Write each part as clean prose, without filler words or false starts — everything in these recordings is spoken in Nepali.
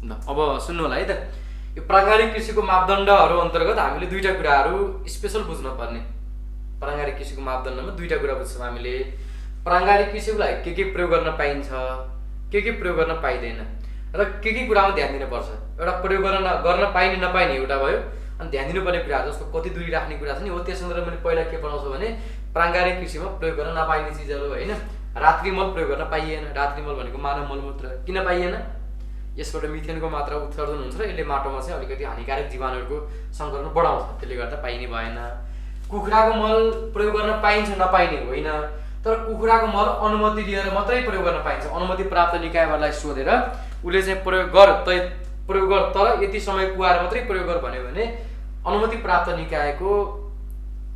अब सुन्नु होला है त, यो प्राङ्गारिक कृषिको मापदण्डहरू अन्तर्गत हामीले दुईटा कुराहरू स्पेसल बुझ्न पर्ने। प्राङ्गारिक कृषिको मापदण्डमा दुईटा कुरा बुझ्छौँ हामीले। प्राङ्गारिक कृषिको लागि के प्रयोग गर्न पाइन्छ, के प्रयोग गर्न पाइँदैन र के कुरामा ध्यान दिनुपर्छ। एउटा प्रयोग गर्न पाइने नपाइने एउटा भयो, अनि ध्यान दिनुपर्ने कुराहरू जस्तो कति दूरी राख्ने कुरा छ नि हो, त्यस सन्दर्भमा मैले पहिला के पढाउँछु भने प्राङ्गारिक कृषिमा प्रयोग गर्न नपाइने चिजहरू होइन। रात्रिमल प्रयोग गर्न पाइएन। रात्रिमल भनेको मानव मलमूत्र। किन पाइएन? यसबाट मिथेनको मात्रा उत्सर्जन हुन्छ र यसले माटोमा चाहिँ अलिकति हानिकारक जीवाणुहरूको सङ्कलन बढाउँछ, त्यसले गर्दा पाइने भएन। कुखुराको मल प्रयोग गर्न पाइन्छ नपाइने होइन, तर कुखुराको मल अनुमति लिएर मात्रै प्रयोग गर्न पाइन्छ। अनुमति प्राप्त निकायहरूलाई सोधेर उसले चाहिँ प्रयोग गर, तर यति समय कुहाएर मात्रै प्रयोग गर भन्यो भने अनुमति प्राप्त निकायको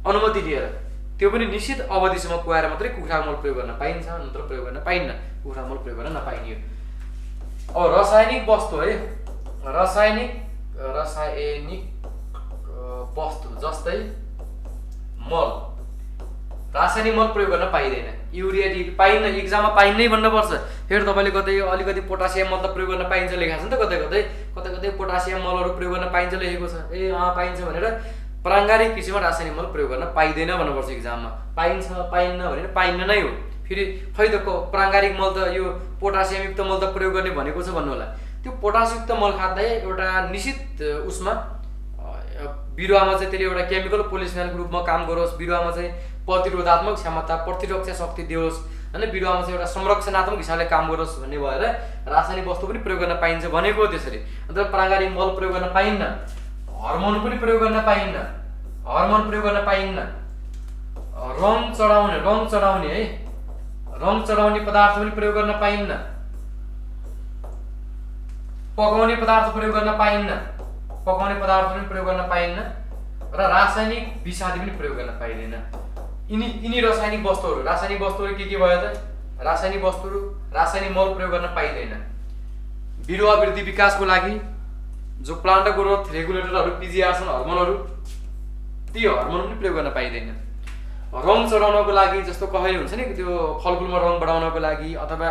अनुमति लिएर त्यो पनि निश्चित अवधिसम्म कुहाएर मात्रै कुखुराको मल प्रयोग गर्न पाइन्छ, नत्र प्रयोग गर्न पाइन्न। कुखुरा मल प्रयोग गर्न नपाइने। अब रासायनिक वस्तु है, रासायनिक वस्तु जस्तै मल, रासायनिक मल प्रयोग गर्न पाइँदैन। युरिया डिएपी पाइन्न, इक्जाममा पाइन्नै भन्नुपर्छ। फेरि तपाईँले कतै अलिकति पोटासियम मल त प्रयोग गर्न पाइन्छ लेखाएको छ नि त, कतै पोटासियम मलहरू प्रयोग गर्न पाइन्छ लेखेको छ। पाइन्छ भनेर प्राङ्गारिक कृषिमा रासायनिक मल प्रयोग गर्न पाइँदैन भन्नुपर्छ इक्जाममा। पाइन्छ पाइन्न भनेर पाइन्न नै हो। फेरि खै त प्राङ्गारिक मल त यो पोटासियमयुक्त मल त प्रयोग गर्ने भनेको छ भन्नु होला। त्यो पोटासयुक्त मल खाँदा एउटा निश्चित उसमा बिरुवामा चाहिँ त्यसले एउटा केमिकल पोलिसफेनलको रूपमा काम गरोस्, बिरुवामा चाहिँ प्रतिरोधात्मक क्षमता, प्रतिरक्षा शक्ति दियोस् होइन, बिरुवामा चाहिँ एउटा संरक्षणात्मक हिसाबले काम गरोस् भन्ने भएर रासायनिक वस्तु पनि प्रयोग गर्न पाइन्छ भनेको त्यसरी। अन्त प्राङ्गारिक मल प्रयोग गर्न पाइन्न, हर्मोन पनि प्रयोग गर्न पाइन्न, हर्मोन प्रयोग गर्न पाइन्न। रङ चढाउने है, रङ चढाउने पदार्थ पनि प्रयोग गर्न पाइन्न, पकाउने पदार्थ प्रयोग गर्न पाइन्न, र रासायनिक विषादी पनि प्रयोग गर्न पाइँदैन। यिनी रासायनिक वस्तुहरू के भयो त? रासायनिक वस्तुहरू, रासायनिक मल प्रयोग गर्न पाइँदैन। बिरुवा वृद्धि विकासको लागि जो प्लान्ट ग्रोथ रेगुलेटरहरू पिजिआर छन्, हर्मोनहरू, ती हर्मोन पनि प्रयोग गर्न पाइँदैन। रङ चढाउनको लागि जस्तो कहिले हुन्छ नि त्यो फलफुलमा रङ बढाउनको लागि, अथवा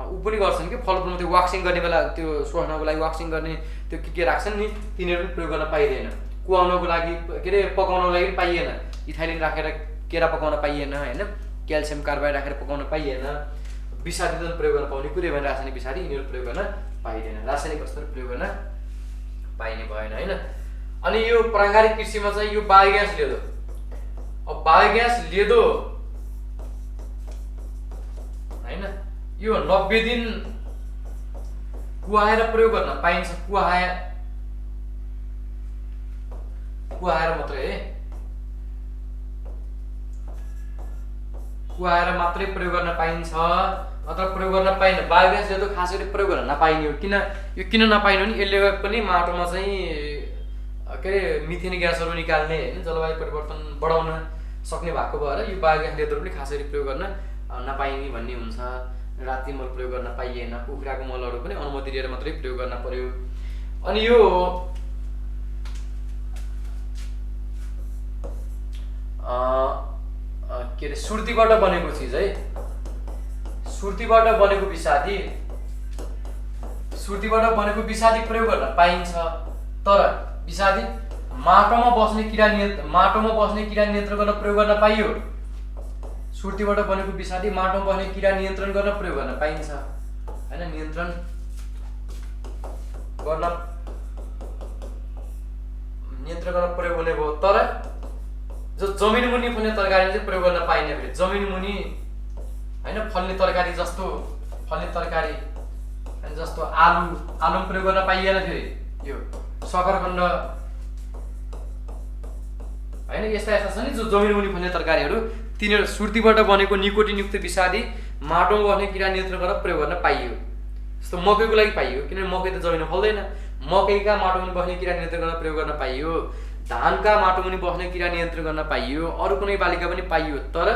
ऊ पनि गर्छन् कि फलफुलमा त्यो वाक्सिङ गर्ने बेला त्यो सोच्नको लागि वाक्सिङ गर्ने त्यो के राख्छन् नि, तिनीहरू पनि प्रयोग गर्न पाइँदैन। कुहाउनको लागि के अरे पकाउनको लागि पनि पाइएन। इथाइलिन राखेर केरा पकाउन पाइएन होइन, क्याल्सियम कार्बाइड राखेर पकाउन पाइएन। विषादी त प्रयोग गर्न पाउने कुरै भएन, रासायनिक विषादी यिनीहरू प्रयोग गर्न पाइँदैन। रासायनिक वस्तुहरू प्रयोग गर्न पाइने भएन होइन। अनि यो प्राङ्गारिक कृषिमा चाहिँ यो बायोग्यास लेदो, अब बायोग्यास लेदो होइन, यो 90 दिन कुहाएर प्रयोग गर्न पाइन्छ। कुहाएर मात्रै है, कुहाएर मात्रै प्रयोग गर्न पाइन्छ, अथवा प्रयोग गर्न पाइन्न। बायोग्यास लेदो खास गरी प्रयोग गर्न नपाइने हो। किन नपाइने भने यसले पनि माटोमा चाहिँ के अरे मिथेन ग्यासहरू निकाल्ने होइन, जलवायु परिवर्तन बढाउन सक्ने भएको भएर यो बायोग्यास लेदोहरू पनि खास गरी प्रयोग गर्न नपाइने भन्ने हुन्छ। राति मल प्रयोग गर्न पाइएन। कुखुराको मलहरू पनि अनुमति लिएर मात्रै प्रयोग गर्न पर्यो। अनि यो के अरे सुर्तीबाट बनेको चिज है, सुर्तीबाट बनेको विषादी प्रयोग गर्न पाइन्छ, तर विषादी माटोमा बस्ने किरा नियन्त्रण गर्न प्रयोग गर्न पाइयो। सुर्तीबाट बनेको विषादी माटोमा बस्ने किरा नियन्त्रण गर्न प्रयोग गर्न पाइन्छ होइन, नियन्त्रण गर्न प्रयोग हुने भयो। तर जो जमिन मुनि फल्ने तरकारी चाहिँ प्रयोग गर्न पाइने। फेरि जमिन मुनि होइन फल्ने तरकारी जस्तो आलु प्रयोग गर्न पाइएन। फेरि यो सकरखण्ड होइन यस्ता छ नि जो जमिन मुनि फल्ने तरकारीहरू, तिनीहरू सुर्तीबाट बनेको निकोटिनयुक्त विषादी माटोमा बस्ने किरा नियन्त्रण गर्न प्रयोग गर्न पाइयो। जस्तो मकैको लागि पाइयो, किनभने मकै त जमिनमा फल्दैन। मकैका माटोमुनि बस्ने किरा नियन्त्रण गर्न प्रयोग गर्न पाइयो। धानका माटोमुनि बस्ने किरा नियन्त्रण गर्न पाइयो। अरू कुनै बालीका पनि पाइयो। तर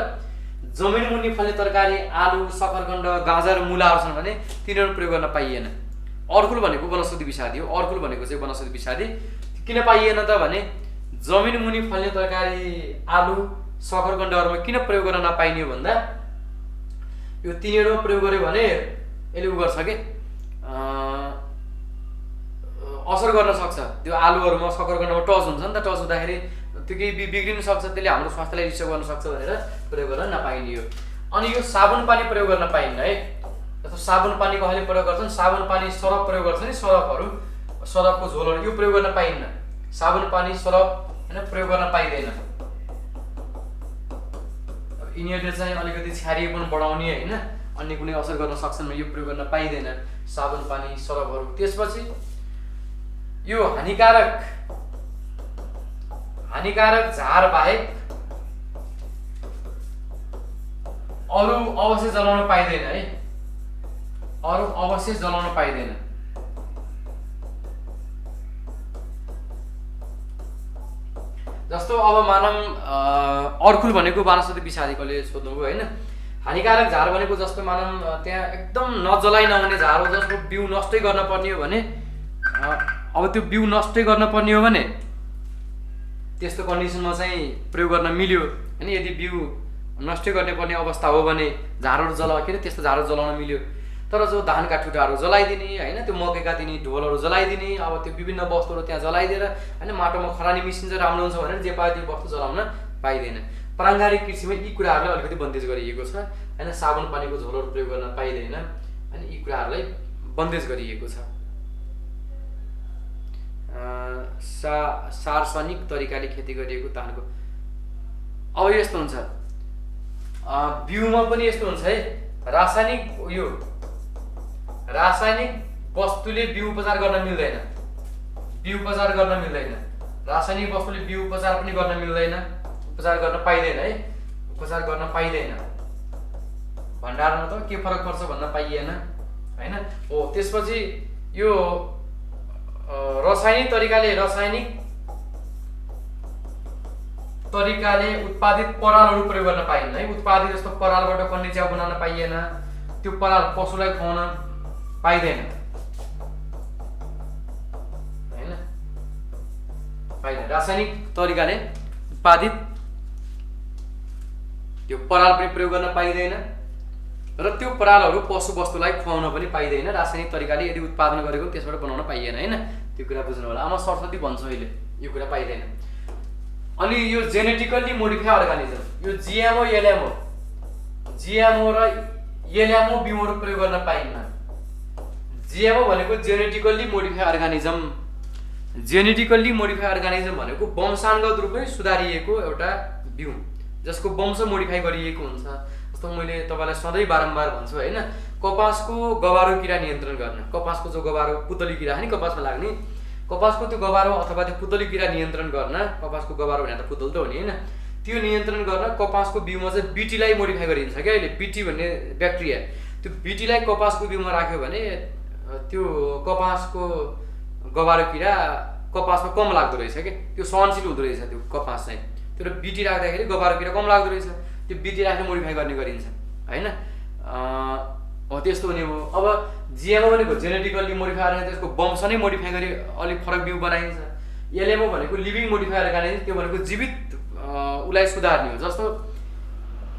जमिन मुनि फल्ने तरकारी आलु, सकरखण्ड, गाजर, मुलाहरू छन् भने तिनीहरू प्रयोग गर्न पाइएन। अर्कुल भनेको वनस्पति विषादी हो। अर्कुल भनेको चाहिँ वनस्पति विषादी किन पाइएन त भने जमिन मुनि फल्ने तरकारी आलु, सकरखण्डहरूमा किन प्रयोग गर्न नपाइने हो भन्दा यो तिनीहरूमा प्रयोग गर्यो भने यसले उ गर्छ कि असर गर्न सक्छ। त्यो आलुहरूमा सकरकन्दमा टच हुन्छ नि त, टच हुँदाखेरि त्यो केही बिग्रिन सक्छ, त्यसले हाम्रो स्वास्थ्यलाई डिस्टर्ब गर्न सक्छ भनेर प्रयोग गर्न नपाइने हो। अनि यो साबुन पानी प्रयोग गर्न पाइन्न है। जस्तो साबुन पानी कसैले प्रयोग गर्छन्, साबुन पानी सरफ प्रयोग गर्छ नि, सरफहरू सरफको झोलहरू यो प्रयोग गर्न पाइन्न। साबुन पानी सरफ होइन प्रयोग गर्न पाइँदैन। यिनीहरूले चाहिँ अलिकति छ्यारिएपन बढाउने होइन अन्य कुनै असर गर्न सक्छन्, यो प्रयोग गर्न पाइँदैन साबुन पानी सरफहरू। त्यसपछि यो हानिकारक झार बाहेक अरू अवश्य जलाउन पाइँदैन है, अरू अवश्य जलाउन पाइँदैन। जस्तो अब मानम अर्कुल भनेको वनस्पति विषादी कसले सोध्नुभयो होइन। हानिकारक झार भनेको जस्तो मानम त्यहाँ एकदम नजलाइ नहुने झार हो, जसको बिउ नष्टै गर्न पर्ने हो भने अब त्यो बिउ नष्टै गर्न पर्ने हो भने त्यस्तो कन्डिसनमा चाहिँ प्रयोग गर्न मिल्यो होइन। यदि बिउ नष्टै गर्ने पर्ने अवस्था हो भने झारहरू के अरे त्यस्तो झारहरू जलाउन मिल्यो। तर जो धानका ठुटाहरू जलाइदिने होइन, त्यो मकैका दिने ढोलहरू जलाइदिने, अब त्यो विभिन्न वस्तुहरू त्यहाँ जलाइदिएर होइन माटोमा खरानी मिसिन्छ राम्रो हुन्छ भनेर जे पायो त्यो वस्तु जलाउन पाइँदैन। प्राङ्गारिक कृषिमा यी कुराहरूलाई अलिकति बन्देज गरिएको छ होइन। साबुन पानीको झोलहरू प्रयोग गर्न पाइँदैन अनि यी कुराहरूलाई बन्देज गरिएको छ। सार्वजनिक तरिकाले खेती गरिएको धानको अब यस्तो हुन्छ, बिउमा पनि यस्तो हुन्छ है। रासायनिक वस्तुले बिउ उपचार गर्न मिल्दैन, रासायनिक वस्तुले बिउ उपचार पनि गर्न मिल्दैन, उपचार गर्न पाइँदैन है, उपचार गर्न पाइँदैन। भण्डारमा त के फरक पर्छ भन्न पाइएन होइन। हो त्यसपछि यो रासायनिक तरिकाले उत्पादित परालहरू प्रयोग गर्न पाइन्न है। उत्पादित जस्तो परालबाट कन्डी च्याउ बनाउन पाइएन, त्यो पराल पशुलाई खुवाउन पाइँदैन होइन, पाइँदैन। रासायनिक तरिकाले उत्पादित त्यो पराल पनि प्रयोग गर्न पाइँदैन र त्यो परालहरू पशु वस्तुलाई खुवाउन पनि पाइँदैन। रासायनिक तरिकाले यदि उत्पादन गरेको त्यसबाट बनाउन पाइएन होइन, त्यो कुरा बुझ्नु होला। आमा सरस्वती भन्छु अहिले यो कुरा पाइँदैन। अनि यो जेनेटिकल्ली मोडिफाई अर्गानिजम, यो जिएमओ र एलएमओ बिउहरू प्रयोग गर्न पाइन्न। जिएमओ भनेको genetically modify organism. Genetically modify organism भनेको वंशानुगत रूपमै सुधारिएको एउटा बिउ जसको वंश मोडिफाई गरिएको हुन्छ। जस्तो मैले तपाईँलाई सधैँ बारम्बार भन्छु होइन, कपासको गबारो किरा नियन्त्रण गर्न, कपासको जो गबारो पुतली किरा नि कपासमा लाग्ने, कपासको त्यो गबारो अथवा त्यो पुतली किरा नियन्त्रण गर्न, कपासको गबारो भने त पुतल त हो नि होइन, त्यो नियन्त्रण गर्न कपासको बिउमा चाहिँ बिटीलाई मोडिफाई गरिन्छ क्या अहिले। बिटी भन्ने ब्याक्टेरिया, त्यो बिटीलाई कपासको बिउमा राख्यो भने त्यो कपासको गबारो किरा कपासमा कम लाग्दो रहेछ क्या, त्यो सहनशील हुँदो रहेछ त्यो कपास चाहिँ। त्यो बिटी राख्दाखेरि गबारो किरा कम लाग्दो रहेछ, त्यो बिटी राखेर मोडिफाई गर्ने गरिन्छ होइन। हो त्यस्तो हुने हो। अब जिएमओ भनेको जेनेटिकल्ली मोडिफाई अर्गानिजम, त्यसको वंश नै मोडिफाई गरी अलिक फरक बिउ बनाइन्छ। एलएमओ भनेको लिभिङ मोडिफाई अर्गानिजम, त्यो भनेको जीवित उसलाई सुधार्ने हो। जस्तो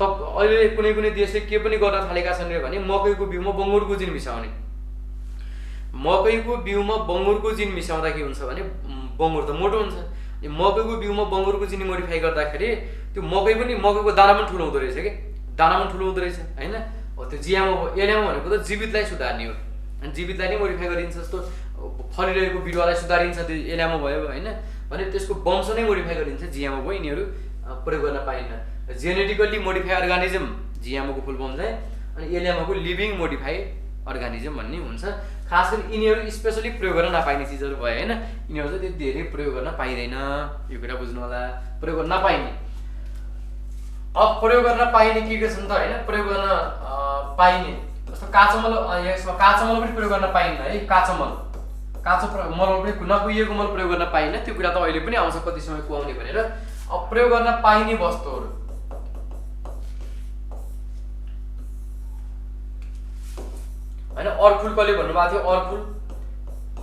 अहिले कुनै देशले के पनि गर्न थालेका छन् भने मकैको बिउमा बङ्गुरको जिन मिसाउने, मकैको बिउमा बङ्गुरको जिन मिसाउँदा के हुन्छ भने बङ्गुर त मोटो हुन्छ, मकैको बिउमा बङ्गुरको जिन मोडिफाई गर्दाखेरि त्यो मकैको दाना पनि ठुलो हुँदो रहेछ कि, दाना पनि ठुलो हुँदो रहेछ होइन। हो त्यो जिएमओ एलएमओ भनेको त जीवितलाई सुधार्ने हो, अनि जीवितलाई नै मोडिफाई गरिन्छ। जस्तो फलिरहेको बिरुवालाई सुधारिन्छ त्यो एलएमओ भयो होइन, भने त्यसको वंश नै मोडिफाई गरिन्छ जिएमओ भयो। यिनीहरू प्रयोग गर्न पाइन्न। जेनेटिकल्ली मोडिफाई अर्गानिजम जिएमओको फुल फर्म चाहिँ, अनि एलएमओको लिभिङ मोडिफाई अर्गानिजम भन्ने हुन्छ। खास गरी यिनीहरू स्पेसली प्रयोग गर्न नपाइने चिजहरू भयो होइन, यिनीहरू चाहिँ त्यति धेरै प्रयोग गर्न पाइँदैन, यो कुरा बुझ्नु होला। प्रयोग गर्न नपाइने, अब प्रयोग गर्न पाइने के छन् त होइन, प्रयोग गर्न पाइने जस्तो काँचो मल, यसमा काँचो मल पनि प्रयोग गर्न पाइन्न है। काँचो मल पनि नकुहिएको मल प्रयोग गर्न पाइन्न, त्यो कुरा त अहिले पनि आउँछ कति समय कुहाउने भनेर। अब प्रयोग गर्न पाइने वस्तुहरू होइन, अर्कुल कसले भन्नुभएको थियो, अर्कुल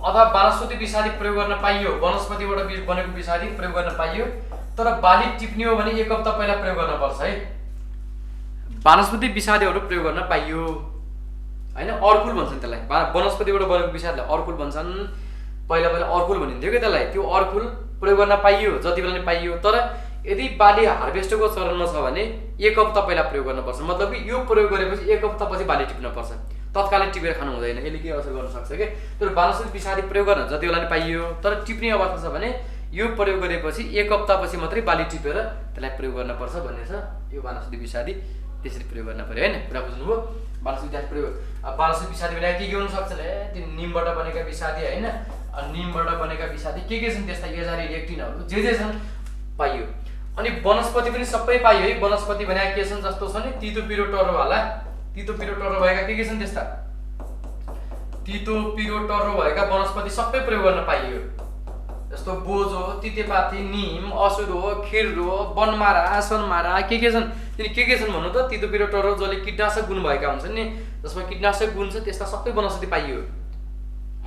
अथवा वनस्पति विषादी प्रयोग गर्न पाइयो, वनस्पतिबाट बनेको विषादी प्रयोग गर्न पाइयो, तर बाली टिप्ने हो भने 1 हप्ता पहिला प्रयोग गर्न पर्छ है। वनस्पति विषादीहरू प्रयोग गर्न पाइयो होइन, अर्कुल भन्छन् त्यसलाई, वनस्पतिबाट बनेको विषादलाई अर्कुल भन्छन्। पहिला अर्कुल भनिन्थ्यो कि त्यसलाई, त्यो अर्कुल प्रयोग गर्न पाइयो जति बेला नि पाइयो। तर यदि बाली हार्भेस्टको चरणमा छ भने 1 हप्ता पहिला प्रयोग गर्नुपर्छ। मतलब कि यो प्रयोग गरेपछि 1 हप्तापछि बाली टिप्नुपर्छ, तत्कालै टिपेर खानु हुँदैन, यसले के असर गर्न सक्छ कि। तर वनस्पति विषादी प्रयोग गर्न जति बेला नि पाइयो, तर टिप्ने अवस्था छ भने यो प्रयोग गरेपछि 1 हप्तापछि मात्रै बाली टिपेर त्यसलाई प्रयोग गर्नुपर्छ भन्ने छ। यो वनस्पति विषादी त्यसरी प्रयोग गर्न पर्यो हैन, कुरा बुझ्नुभयो। वनस्पति प्रयोग वनस्पति विषादी भनेको के हुन सक्छ ले, त्यो निमबाट बनेका विषादी हैन, निमबाट बनेका विषादी के छन् त्यस्ता एजारी रेक्टिनहरु जे छन् पाइयो। अनि वनस्पति पनि सबै पाइयो है। वनस्पति भनेको के छन् जस्तो छ नि, तितो पिरो टर्रो वाला, तितो पिरो टर्रो भएका के छन् त्यस्ता, तितो पिरो टर्रो भएका वनस्पति सबै प्रयोग गर्न पाइयो। जस्तो बोझो, तितेपाती, निम, असुरो, खिर्रो, बनमारा, सनमारा के छन्, तिनी के छन् भन्नु त, तितो पिरो टर्रो जसले कीटनाशक गुण भएका हुन्छन् नि, जसमा कीटनाशक गुण छ त्यस्ता सबै वनस्पति पाइयो।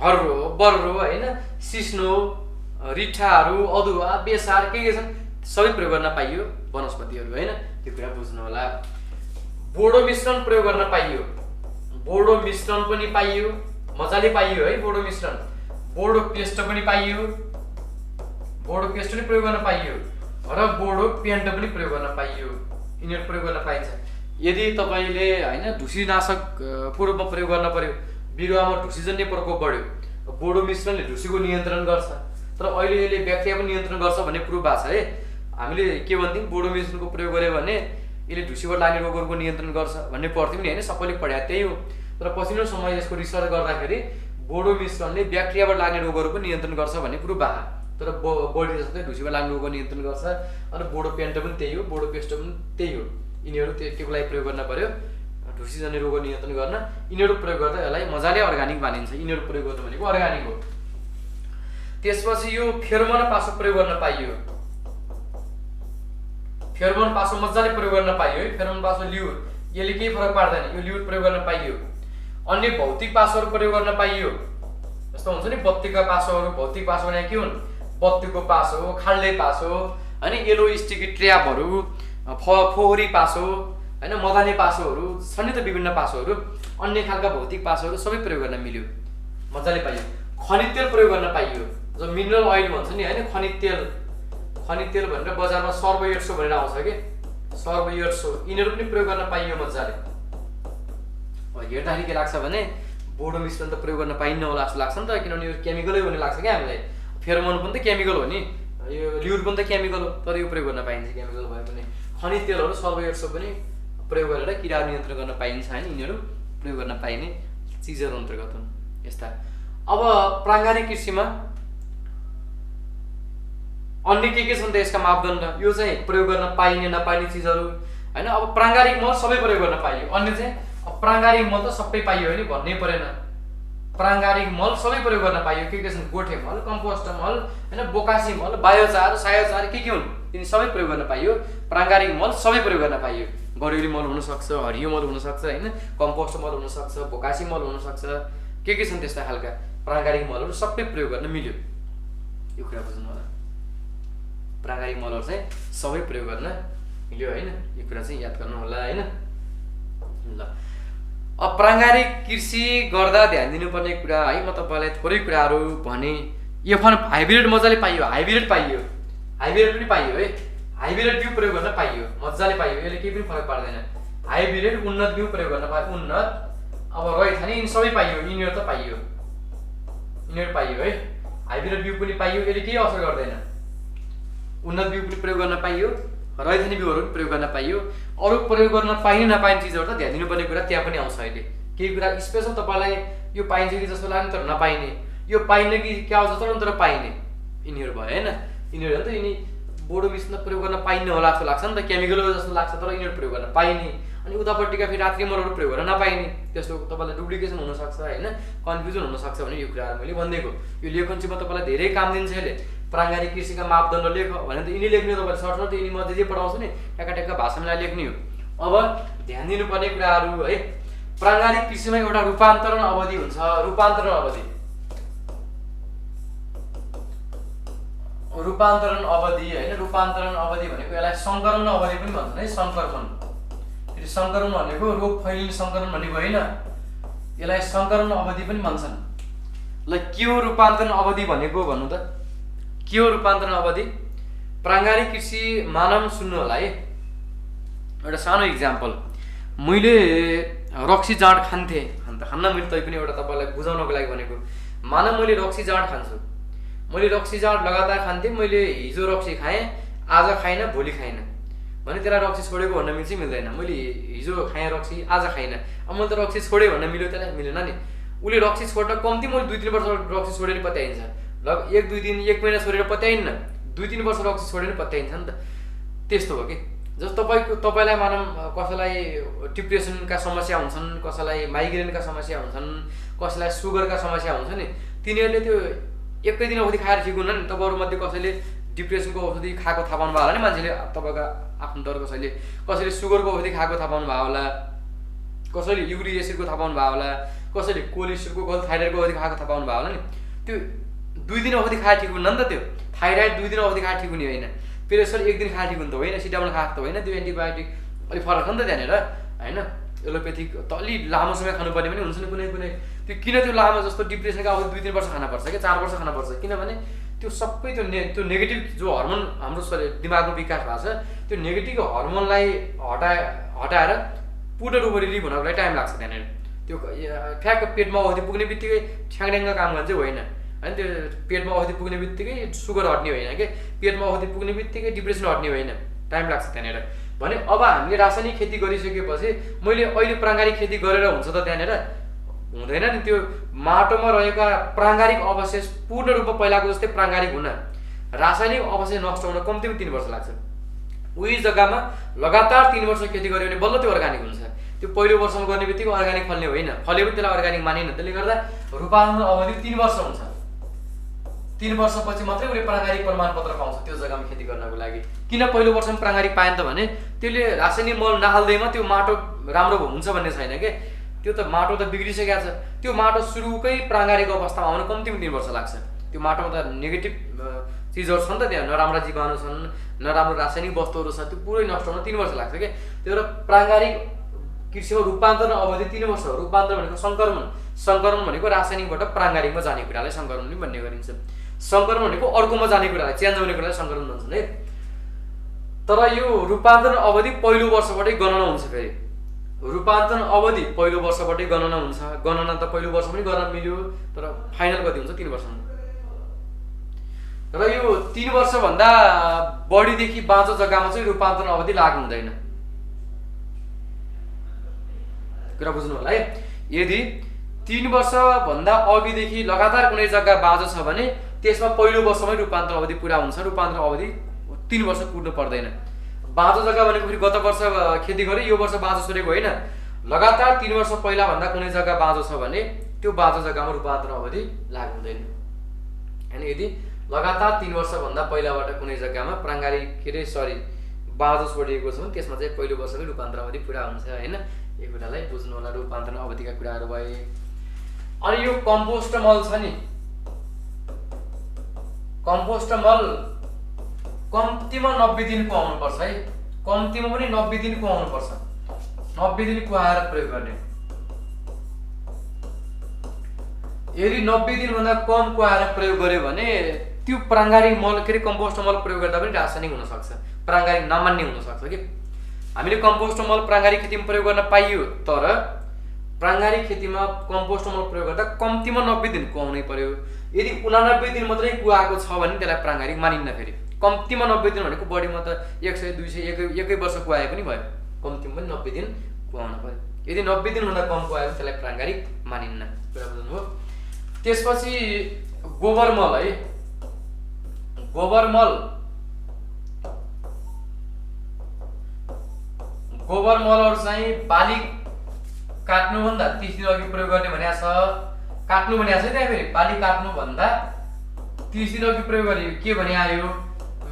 हर्रो, बर्रो हैन, सिस्नो, रिठाहरू, अदुवा, बेसार के छन् सबै प्रयोग गर्न पाइयो वनस्पतिहरू हैन, त्यो कुरा बुझ्नु होला। बोडो मिश्रण प्रयोग गर्न पाइयो, बोडो मिश्रण पनि पाइयो, मजाले पाइयो है बोडो मिश्रण। बोडो पेस्ट पनि पाइयो, बोडो पेस्ट पनि प्रयोग गर्न पाइयो र बोडो पेन्ट पनि प्रयोग गर्न पाइयो, यिनीहरू प्रयोग गर्न पाइन्छ। यदि तपाईले हैन ढुसीनाशक को रूपमा प्रयोग गर्न पर्यो, बिरुवामा ढुसीजन्य प्रकोप बढ्यो, बोडो मिश्रणले ढुसीको नियन्त्रण गर्छ, तर अहिले यसले ब्याक्टेरिया पनि नियन्त्रण गर्छ भन्ने प्रुफ भएको छ है। हामीले के भन्थ्यौं, बोडो मिश्रणको प्रयोग गर्यो भने यसले ढुसीबाट लाग्ने रोगहरूको नियन्त्रण गर्छ भन्ने पढ्थ्यौं नि हैन, सबैले पढ्या त्यही हो। तर पछिल्लो समय यसको रिसर्च गर्दाखेरि बोडो मिश्रणले ब्याक्टेरियाबाट लाग्ने रोगहरूको नियन्त्रण गर्छ भन्ने प्रुफ भएको, तर बडी जस्तै ढुसीबाट लाग्ने रोगको नियन्त्रण गर्छ। अनि बोडो पेन्ट पनि त्यही हो, बोडो पेस्ट पनि त्यही हो। यिनीहरू त्यसको लागि प्रयोग गर्न पर्यो, ढुसीजन्य रोगको नियन्त्रण गर्न। यिनीहरू प्रयोग गर्दा यसलाई मजाले अर्गानिक मानिन्छ। यिनीहरू प्रयोग गर्नु भनेको अर्गानिक हो। त्यसपछि यो फेरोमोन पासो प्रयोग गर्न पाइयो, फेरोमोन पासो मजाले प्रयोग गर्न पाइयो है। फेरोमोन पासो ल्युर, यसले केही फरक पार्दैन, यो ल्युर प्रयोग गर्न पाइयो। अन्य भौतिक पासोहरू प्रयोग गर्न पाइयो, जस्तो हुन्छ नि बत्तीका पासोहरू। भौतिक पासो भने के हुन्, बत्तीको पासो, खाल्डे पासो हैन, येलो स्टिकी ट्र्यापहरू, फोहोरी पासो हैन, मदाने पासोहरू छन् नि त, विभिन्न पासोहरू। अन्य खालका भौतिक पासोहरू सबै प्रयोग गर्न मिल्यो, मजाले पाइयो। खनिज तेल प्रयोग गर्न पाइयो, जो मिनरल ऑयल भन्छ नि हैन, खनिज तेल। खनिज तेल भनेर बजारमा सर्वोएट्सो भनेर आउँछ के, सर्वोएट्सो, यिनीहरू पनि प्रयोग गर्न पाइयो मजाले। हेर्दाखेरि के लाग्छ भने बोडो मिश्रण त प्रयोग गर्न पाइन्न होला जस्तो लाग्छ नि त, किनभने यो केमिकलै हो नि लाग्छ क्या हामीलाई। फेरोमोन पनि त केमिकल हो नि, यो ल्युर पनि त केमिकल हो, तर यो प्रयोग गर्न पाइन्छ केमिकल भए पनि। खनिज तेलहरू सर्वोएट्सो पनि प्रयोग गरेर किरा नियन्त्रण गर्न पाइन्छ हैन, यिनीहरू प्रयोग गर्न पाइने चिजहरू अन्तर्गत हुन् यस्ता। अब प्राङ्गारिक कृषिमा अन्य के छन् त यसका मापदण्ड, यो चाहिँ प्रयोग गर्न पाइने नपाइने चिजहरू हैन। अब प्राङ्गारिक मल सबै प्रयोग गर्न पाइयो, अन्य चाहिँ प्राङ्गारिक मल त सबै पाइयो हैन, भन्नै परेन। प्राङ्गारिक मल सबै प्रयोग गर्न पाइयो, के छन्, गोठे मल, कम्पोस्ट मल हैन, बोकासी मल, बायोचार, सायोचार के हुन्, तिनी सबै प्रयोग गर्न पाइयो। प्राङ्गारिक मल सबै प्रयोग गर्न पाइयो, गडेरी मल हुन सक्छ, हरियो मल हुन सक्छ हैन, कम्पोस्ट मल हुन सक्छ, बोकासी मल हुन सक्छ, के छन् त्यस्ता खालका प्राङ्गारिक मलहरू सबै प्रयोग गर्न मिल्यो। यो कुरा बुझ्नु होला, प्राङ्गारिक मलहरू चाहिँ सबै प्रयोग गर्न मिल्यो हैन, यो कुरा चाहिँ याद गर्नु होला हैन। ल, अब प्राङ्गारिक कृषि गर्दा ध्यान दिनुपर्ने कुरा है, म तपाईलाई थोरै कुराहरू भने। F1 हाइब्रिड मजाले पाइयो, हाइब्रिड पाइयो, हाइब्रिड पनि पाइयो है। हाइब्रिड बिउ प्रयोग गर्न पाइयो, मजाले पाइयो, यसले केही पनि फरक पार्दैन। हाइब्रिड उन्नत बिउ प्रयोग गर्न पाइयो, उन्नत। अब रैथाने यिनी सबै पाइयो, यिनीहरू त पाइयो, यिनीहरू पाइयो है। हाइब्रिड बिउ पनि पाइयो, यसले केही असर गर्दैन। उन्नत बिउ पनि प्रयोग गर्न पाइयो, रैथाने बिउहरू पनि प्रयोग गर्न पाइयो। अरू प्रयोग गर्न पाइने नपाइने चिजहरू त ध्यान दिनुपर्ने कुरा त्यहाँ पनि आउँछ अहिले। केही कुरा स्पेशल तपाईँलाई यो पाइन्छ कि जस्तो लाग्ने तर नपाइने, यो पाइने कि क्या हो जस्तो तर पाइने, यिनीहरू भयो हैन। यिनीहरू त यिनी बोडो मिश्रण प्रयोग गर्न पाइन्न होला जस्तो लाग्छ नि त, केमिकल हो जस्तो लाग्छ, तर यिनीहरू प्रयोग गर्न पाइने। अनि उतापट्टिका फेरि रात्रि मलहरू प्रयोग गर्न नपाइने, त्यस्तो तपाईँलाई डुप्लिकेसन हुनसक्छ हैन, कन्फ्युजन हुनसक्छ भने यो कुराहरू मैले भनिदिएको। यो लेखन चाहिँ म तपाईँलाई धेरै काम दिन्छ यसले। प्राङ्गारिक कृषिका मापदण्ड लेख भने त यिनी लेख्ने, तपाईँले सर्ट यिनी म जे पढाउँछु नि ट्याका भाषामा लेख्ने हो। अब ध्यान दिनुपर्ने कुराहरू है, प्राङ्गारिक कृषिमा एउटा रूपान्तरण अवधि हुन्छ, रूपान्तरण अवधि। रूपान्तरण अवधि हैन, रूपान्तरण अवधि भनेको यसलाई सङ्करण अवधि पनि भन्छन् है, सङ्करण। फेरि सङ्करण भनेको रोग फैलिने सङ्करण भनेको होइन, यसलाई सङ्करण अवधि पनि भन्छन्। ल के हो रूपान्तरण अवधि भनेको भन्नु त? के हो रूपान्तरण अवधि? प्राङ्गारिक कृषि मानव सुन्नु होला है। एउटा सानो इक्जाम्पल, मैले रक्सी जाँड खान्थेँ, खान्न मैले तै पनि एउटा तपाईँलाई बुझाउनको लागि भनेको। मानव मैले रक्सी जाँड खान्छु, मैले रक्सी जाँड लगातार खान्थेँ, मैले हिजो रक्सी खाएँ, आज खाइनँ, भोलि खाइनँ भने त्यसलाई रक्सी छोडेको भन्न मिल्छ मिल्दैन? मैले हिजो खाएँ रक्सी, आज खाइनँ, अब मैले त रक्सी छोडेँ भन्न मिल्यो? त्यसलाई मिलेन नि। उसले रक्सी छोड्न कम्ती मैले 2-3 वर्ष रक्सी छोडेर पत्याइन्छ, ल 1-2 दिन 1 महिना छोडेर पत्याइन्न, 2-3 वर्ष रक्सी छोडेर पत्याइन्छ नि त। त्यस्तो हो कि जस्तो तपाईँलाई मानौँ कसैलाई डिप्रेसनका समस्या हुन्छन्, कसैलाई माइग्रेनका समस्या हुन्छन्, कसैलाई सुगरका समस्या हुन्छ नि, तिनीहरूले त्यो एकै दिन औषधि खाएर ठिक हुन्न नि। तपाईँहरूमध्ये कसैले डिप्रेसनको औषधि खाएको थाहा पाउनु भयो होला नि, मान्छेले तपाईँको आफन्तहरू कसैले सुगरको औषधि खाएको थाहा पाउनु भयो होला, कसैले युरिक एसिडको थाहा पाउनु भयो होला, कसैले कोलेस्ट्रोलको थाइरोइडको औषधि खाएको थाहा पाउनु भयो होला नि। त्यो 2 दिन औषधि खाएर ठिक हुन्न नि त। त्यो थाइरोइड 2 दिन औषधि खाएर ठिक हुने होइन, प्रेसर 1 दिन खाएर ठिक हुने त होइन, सिटामोल खाएको त होइन, त्यो एन्टिबायोटिक अलिक फरक छ नि त त्यहाँनिर होइन। एलोपेथिक त अलि लामो समय खानुपर्ने पनि हुन्छ नि कुनै कुनै। त्यो किन त्यो लामो जस्तो डिप्रेसनका औषधि 2-3 वर्ष खानुपर्छ कि 4 वर्ष खानुपर्छ? किनभने त्यो सबै त्यो नेगेटिभ जो हर्मोन हाम्रो दिमागको विकास भएको छ, त्यो नेगेटिभ हर्मोनलाई हटाएर पूर्ण रूपमा रिलिभ हुनको लागि टाइम लाग्छ त्यहाँनिर। त्यो ठ्याक्क पेटमा औषधि पुग्ने बित्तिकै ठ्याङड्याङ्ग काम गर्ने चाहिँ होइन होइन। त्यो पेटमा औषधि पुग्ने बित्तिकै सुगर हट्ने होइन कि पेटमा औषधि पुग्ने बित्तिकै डिप्रेसन हट्ने होइन, टाइम लाग्छ त्यहाँनिर। भने अब हामीले रासायनिक खेती गरिसकेपछि मैले अहिले प्राङ्गारिक खेती गरेर हुन्छ त? त्यहाँनिर हुँदैन नि। त्यो माटोमा रहेका प्राङ्गारिक अवशेष पूर्ण रूपमा पहिलाको जस्तै प्राङ्गारिक हुन, रासायनिक अवशेष नष्ट हुन कम्तीमा 3 वर्ष लाग्छ। उही जग्गामा लगातार 3 वर्ष खेती गऱ्यो भने बल्ल त्यो अर्ग्यानिक हुन्छ। त्यो पहिलो वर्षमा गर्ने बित्तिकै अर्ग्यानिक फल्ने होइन, फले पनि त्यसलाई अर्ग्यानिक मानिन्न। त्यसले गर्दा रूपान्तरण अवधि 3 वर्ष हुन्छ। 3 वर्षपछि मात्रै उसले प्राङ्गारिक प्रमाणपत्र पाउँछ त्यो जग्गामा खेती गर्नको लागि। किन पहिलो वर्षमा प्राङ्गारिक पाएन त भने त्यसले रासायनिक मल नहाल्दैमा त्यो माटो राम्रो हुन्छ भन्ने छैन कि। त्यो त माटो त बिग्रिसकेको छ। त्यो माटो सुरुकै प्राङ्गारिक अवस्थामा आउन कम्तीमा 3 वर्ष लाग्छ। त्यो माटोमा त नेगेटिभ चिजहरू छन् त, त्यहाँ नराम्रा जीवाणु छन्, नराम्रो रासायनिक वस्तुहरू छ, त्यो पुरै नष्ट हुन 3 वर्ष लाग्छ कि। त्यही भएर प्राङ्गारिक कृषिमा रूपान्तरण अवधि 3 वर्ष हो। रूपान्तरण भनेको सङ्क्रमण भनेको रासायनिकबाट प्राङ्गारिकमा जाने कुरालाई सङ्क्रमण पनि भन्ने गरिन्छ। सङ्क्रमण भनेको अर्कोमा जाने कुरालाई, चेन्ज हुने कुरालाई सङ्क्रमण भन्छन् है। तर यो रूपान्तरण अवधि पहिलो वर्षबाटै गणना हुन्छ। फेरि रूपान्तरण अवधि पहिलो वर्षबाटै गणना हुन्छ। गणना त पहिलो वर्ष पनि गर्न मिल्यो, तर फाइनल कति हुन्छ? 3 वर्षमा। र यो 3 वर्षभन्दा बढीदेखि बाँझो जग्गामा चाहिँ रूपान्तरण अवधि लागु हुँदैन। कुरा बुझ्नु होला है। यदि 3 वर्षभन्दा अघिदेखि लगातार कुनै जग्गा बाँझो छ भने त्यसमा पहिलो वर्षमै रूपान्तरण अवधि पुरा हुन्छ। रूपान्तरण अवधि 3 वर्ष कुर्नु पर्दैन। बाँझो जग्गा भनेको फेरि गत वर्ष खेती गरे यो वर्ष बाँझो छोडेको होइन। लगातार 3 वर्ष पहिलाभन्दा कुनै जग्गा बाँझो छ भने त्यो बाँझो जग्गामा रूपान्तरण अवधि लागु हुँदैन। होइन, यदि लगातार 3 वर्षभन्दा पहिलाबाट कुनै जग्गामा बाँझो छोडिएको छ भने त्यसमा चाहिँ पहिलो वर्षमै रूपान्तरण अवधि पुरा हुन्छ। होइन, यो कुरालाई बुझ्नु होला। रूपान्तरण अवधिका कुराहरू भए। अनि यो कम्पोस्ट मल छ नि, कम्पोस्ट मल कम्तीमा 90 दिनको आउनुपर्छ है। कम्तीमा पनि 90 दिनको आउनुपर्छ। 90 दिन कुहाएर प्रयोग गर्ने। यदि 90 दिनभन्दा कम कुहाएर प्रयोग गर्यो भने त्यो प्राङ्गारिक मल के अरे कम्पोस्ट मल प्रयोग गर्दा पनि रासायनिक हुनसक्छ, प्राङ्गारिक नमान्ने हुनसक्छ कि। हामीले कम्पोस्ट मल प्राङ्गारिक खेतीमा प्रयोग गर्न पाइयो, तर प्राङ्गारिक खेतीमा कम्पोस्ट मल प्रयोग गर्दा कम्तीमा 90 दिन कुहाउनै पर्यो। यदि 89 दिन मात्रै कुहाएको छ भने त्यसलाई प्राङ्गारिक मानिन्न। फेरि कम्तीमा 90 दिन भनेको बढीमा त 100 200 एकै वर्ष कुहाए पनि भयो, कम्तीमा पनि 90 दिन कुहाउनु पर्यो। यदि 90 दिनभन्दा कम कुहायो भने त्यसलाई प्राङ्गारिक मानिन्न। कुरा बुझ्नुभयो? त्यसपछि गोबर मल है। गोबर मलहरू चाहिँ बाली काट्नुभन्दा 30 दिन अघि प्रयोग गर्ने भनेको छ। काट्नु भनेको छ त्यहाँ फेरि बाली काट्नुभन्दा 30 दिन अघि प्रयोग गर्ने के भने आयो?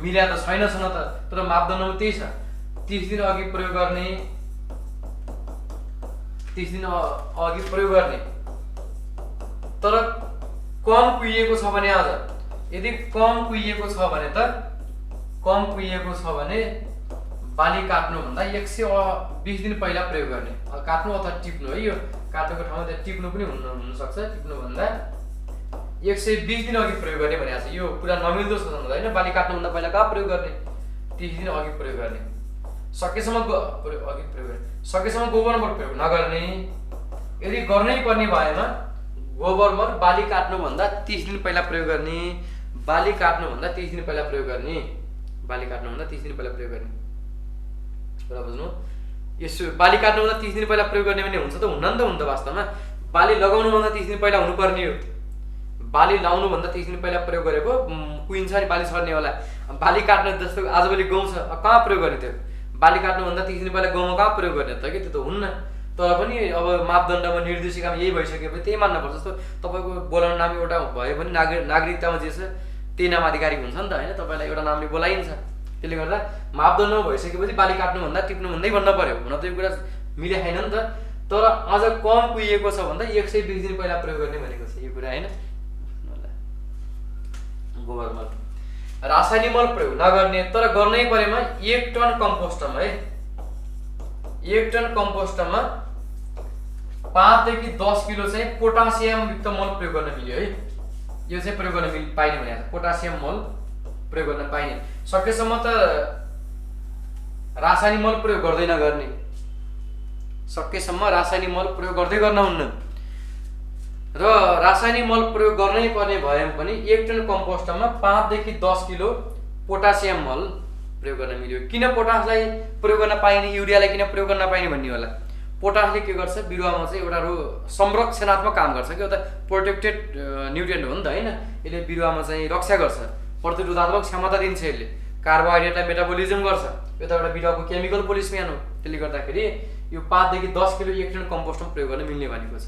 मिल्या त छैन त, तर मापदण्डमा त्यही छ। 30 दिन अघि प्रयोग गर्ने, 30 दिन अघि प्रयोग गर्ने। तर कम कुहिएको छ भने आज, यदि कम कुहिएको छ भने बाली काट्नुभन्दा 120 दिन पहिला प्रयोग गर्ने। काट्नु अथवा टिप्नु है। यो काटेको ठाउँमा त्यहाँ टिप्नु पनि हुनसक्छ। टिप्नुभन्दा 120 दिन अघि प्रयोग गर्ने भनेको छ। यो कुरा नमिल्दो छ होइन, बाली काट्नुभन्दा पहिला कहाँ प्रयोग गर्ने, 30 दिन अघि प्रयोग गर्ने, सकेसम्म अघि प्रयोग गर्ने, सकेसम्म गोबर मल प्रयोग नगर्ने। यदि गर्नै पर्ने भएमा गोबर मल बाली काट्नुभन्दा 30 दिन पहिला प्रयोग गर्ने, बाली काट्नुभन्दा 30 दिन पहिला प्रयोग गर्ने, बाली काट्नुभन्दा 30 दिन पहिला प्रयोग गर्ने। कुरा बुझ्नु, यसो बाली काट्नुभन्दा 30 दिन पहिला प्रयोग गर्ने भने हुन्छ त हुन्न नि त, हुन त वास्तवमा बाली लगाउनुभन्दा 30 दिन पहिला हुनुपर्ने हो। बाली लाउनुभन्दा 30 दिन पहिला प्रयोग गरेको कुहिन्छ नि बाली छर्ने होला। बाली काट्न जस्तो आजभोलि गहुँ छ, कहाँ प्रयोग गर्ने त्यो, बाली काट्नुभन्दा 30 दिन पहिला गहुँमा कहाँ प्रयोग गर्ने त कि, त्यो त हुन्न। तर पनि अब मापदण्डमा निर्देशिकामा यही भइसकेपछि त्यही मान्नुपर्छ। जस्तो तपाईँको बोलाउने नाम एउटा भए पनि नागरिकतामा जे छ त्यही नाम आधिकारिक हुन्छ नि त होइन, तपाईँलाई एउटा नामले बोलाइन्छ। त्यसले गर्दा मापदण्डमा भइसकेपछि बाली काट्नुभन्दा टिप्नुभन्दै भन्न पर्यो, हुन त यो कुरा मिले छैन नि त। तर अझ कम कुहिएको छ भन्दा 120 दिन पहिला प्रयोग गर्ने भनेको छ यो कुरा होइन। गोबर मल, रासायनिक मल प्रयोग नगर्ने, तर गर्नै परेमा 1 टन कम्पोस्टमा है, 1 टन कम्पोस्टमा 5 देखि 10 किलो चाहिँ पोटासियम युक्त मल प्रयोग गर्न मिल्यो है। यो चाहिँ प्रयोग गर्न पाइने भनेको छ, पोटासियम मल प्रयोग गर्न पाइने। सकेसम्म त रासायनिक मल प्रयोग गर्दै नगर्ने, सकेसम्म रासायनिक मल प्रयोग गर्दै गर्न हुन्न। र रासायनिक मल प्रयोग गर्नै पर्ने भए पनि 1 टन कम्पोस्टमा 5 देखि 10 किलो पोटासियम मल प्रयोग गर्न मिल्यो। किन पोटासलाई प्रयोग गर्न पाइने, युरियालाई किन प्रयोग गर्न नपाइने भन्ने होला। पोटासले के गर्छ, बिरुवामा चाहिँ एउटा संरक्षणात्मक काम गर्छ कि, एउटा प्रोटेक्टेड न्युट्रिएन्ट हो नि त होइन। यसले बिरुवामा चाहिँ रक्षा गर्छ, प्रतिरोधात्मक क्षमता दिन्छ, यसले कार्बोहाइड्रेटलाई मेटाबोलिजम गर्छ, यो त एउटा बिरुवाको केमिकल पोलिसम्यान हो। त्यसले गर्दाखेरि यो 5 देखि 10 किलो 1 टन कम्पोस्टमा प्रयोग गर्न मिल्ने भनेको छ।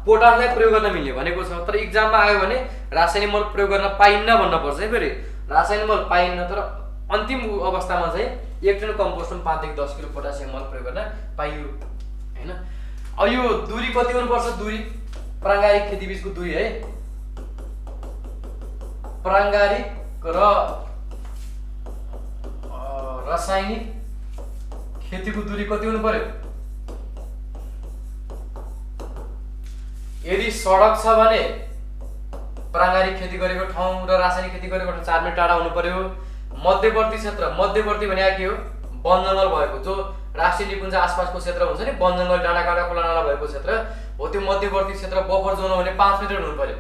पोटासलाई प्रयोग गर्न मिल्ने भनेको छ, तर इक्जाममा आयो भने रासायनिक मल प्रयोग गर्न पाइन्न भन्नुपर्छ है। फेरि रासायनिक मल पाइन्न, तर अन्तिम अवस्थामा चाहिँ 1 टन कम्पोस्टमा 5 देखि 10 किलो पोटासियम मल प्रयोग गर्न पाइयो होइन। अब यो दूरी कति हुनुपर्छ, दूरी प्राङ्गारिक खेतीबीजको दूरी है, प्राङ्गारिक र रासायनिक खेतीको दूरी कति हुनु पर्यो। यदि सडक छ भने प्राङ्गारिक खेती गरेको ठाउँ र रासायनिक खेती गरेको ठाउँ 4 मिटर टाढा हुनु पर्यो। मध्यवर्ती क्षेत्र, मध्यवर्ती भने के हो, वन जङ्गल भएको, जो राष्ट्रिय निकुञ्ज आसपासको क्षेत्र हुन्छ नि, वन जङ्गल डाँडा काँडा खोला नाला भएको क्षेत्र हो, त्यो मध्यवर्ती क्षेत्र बफर जोन हो भने 5 मिटर हुनु पर्यो।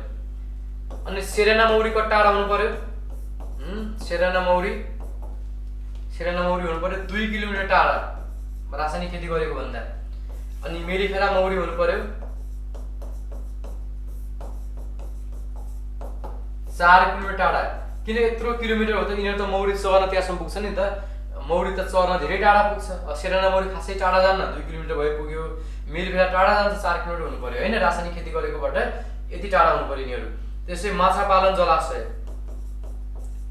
अनि सेरेना मौरी कति टाढा हुनु पर्यो, सेरेना मौरी हुनु पर्यो 2 किलोमिटर टाढा रासायनिक खेती गरेको भन्दा। अनि मेलिफेरा मौरी हुनु पर्यो 4 किलोमिटर टाढा। किन यत्रो किलोमिटर हो त, यिनीहरू त मौरी चर्न त्यहाँसम्म पुग्छ नि त, मौरी त चर्न धेरै टाढा पुग्छ। सेरेना मौरी खासै टाढा जान्न, 2 किलोमिटर भए पुग्यो। मेलिफेरा टाढा जान्छ, 4 किलोमिटर हुनु पर्यो होइन, रासायनिक खेती गरेकोबाट यति टाढा हुनु पर्यो यिनीहरू। त्यसै माछा पालन जलाशय,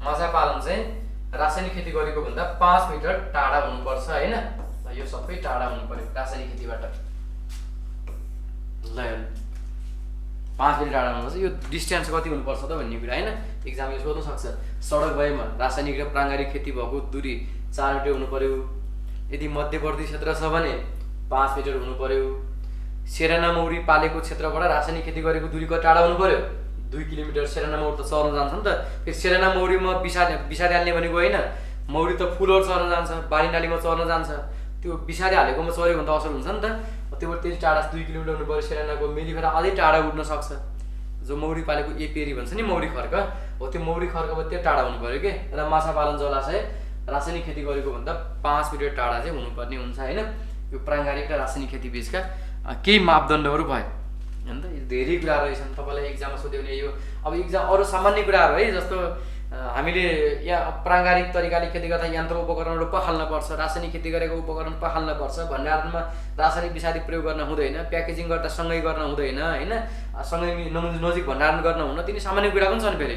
माछा पालन चाहिँ रासायनिक खेती गरेको भन्दा 5 मिटर टाढा हुनुपर्छ होइन। यो सबै टाढा हुनु पर्यो रासायनिक खेतीबाट। ल 5 मिटर टाढा हुनुपर्छ। यो डिस्टेन्स कति हुनुपर्छ त भन्ने कुरा होइन, इक्जाम यो सोध्न सक्छ। सडक भएमा रासायनिक र प्राङ्गारिक खेती भएको दूरी 4 मिटर हुनु पर्यो। यदि मध्यवर्ती क्षेत्र छ भने 5 मिटर हुनु पर्यो। सेरेना मौरी पालेको क्षेत्रबाट रासायनिक खेती गरेको दूरी कति टाढा हुनु पर्यो, 2 किलोमिटर। सेरेना मौरी त चर्न जान्छ नि त, त्यो सेरेना मौरीमा विषादी हाल्ने भनेको होइन, मौरी त फुलहरू चर्न जान्छ, बारी नालीमा चर्न जान्छ, त्यो विषादी हालेकोमा चऱ्यो भने त असर हुन्छ नि त। त्यो त्यति टाढा 2 किलोमिटर हुनु पर्यो। सेरेनाको मेलिफेरा अझै टाढा उड्न सक्छ, जो मौरी पालेको एपियरी भन्छ नि, मौरी खर्क हो, त्यो मौरी खर्कबाट त्यो टाढा हुनु पर्यो कि। र माछा पालन जलाशय रासायनिक खेती गरेको भन्दा 5 मिटर टाढा चाहिँ हुनुपर्ने हुन्छ होइन। यो प्राङ्गारिक र रासायनिक खेती बिचका केही मापदण्डहरू भयो होइन त। धेरै कुराहरू रहेछन्, तपाईँलाई इक्जाममा सोध्यो भने यो अब इक्जाम अरू सामान्य कुराहरू है, जस्तो हामीले यहाँ प्राङ्गारिक तरिकाले खेती गर्दा यन्त्र उपकरणहरू पखाल्न पर्छ, रासायनिक खेती गरेको उपकरण पखाल्न पर्छ, भण्डारणमा रासायनिक विषादी प्रयोग गर्न हुँदैन, प्याकेजिङ गर्दा सँगै गर्न हुँदैन होइन, सँगै नजिक भण्डारण गर्न हुन्न, तिनी सामान्य कुरा पनि छन्। फेरि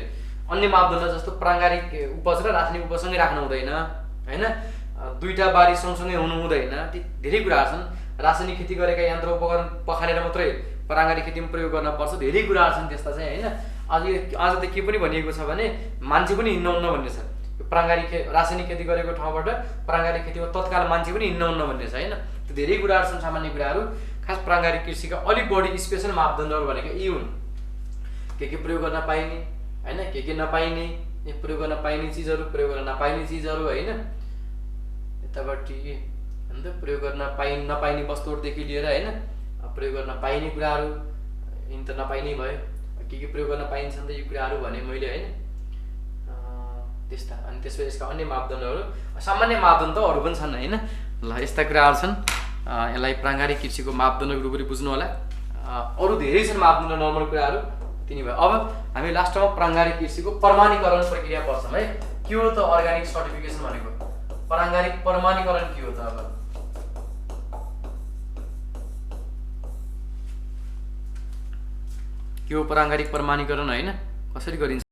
अन्य मापदण्ड जस्तो प्राङ्गारिक उपज र रासायनिक उपज सँगै राख्नु हुँदैन होइन, दुईटा बारी सँगसँगै हुनु हुँदैन, ती धेरै कुराहरू छन्। रासायनिक खेती गरेका यन्त्र उपकरण पखालेर मात्रै प्राङ्गारिक खेतीमा प्रयोग गर्न पर्छ, धेरै कुराहरू छन् त्यस्ता चाहिँ होइन। आज त के पनि भनिएको छ भने मान्छे पनि हिँड्न हुन्न भन्ने छ। रासायनिक खेती गरेको ठाउँबाट प्राङ्गारिक खेतीमा तत्काल मान्छे पनि हिँड्न हुन्न भन्ने छ होइन। त्यो धेरै कुराहरू छन् सामान्य कुराहरू, खास प्राङ्गारिक कृषिका अलिक बढी स्पेसल मापदण्डहरू भनेको यी हुन्। के प्रयोग गर्न पाइने होइन, के नपाइने, प्रयोग गर्न पाइने चिजहरू, प्रयोग गर्न नपाइने चिजहरू होइन, यतापट्टि अन्त प्रयोग गर्न नपाइने वस्तुहरूदेखि लिएर होइन, प्रयोग गर्न पाइने कुराहरू, यिन त नपाइने भयो, के प्रयोग गर्न पाइन्छ नि त यो कुराहरू भने मैले होइन, त्यस्ता। अनि त्यसपछि यसका अन्य मापदण्डहरू, सामान्य मापदण्डहरू पनि छन् होइन। ल यस्ता कुराहरू छन्, यसलाई प्राङ्गारिक कृषिको मापदण्डको रूपमा बुझ्नु होला। अरू धेरै छन् मापदण्ड नर्मल कुराहरू, तिनी भयो। अब हामी लास्टमा प्राङ्गारिक कृषिको प्रमाणीकरण प्रक्रिया पर्छौँ है। के हो त अर्ग्यानिक सर्टिफिकेसन भनेको, प्राङ्गारिक प्रमाणीकरण के हो त? अब के हो प्राङ्गारिक प्रमाणीकरण होइन, कसरी गरिन्छ?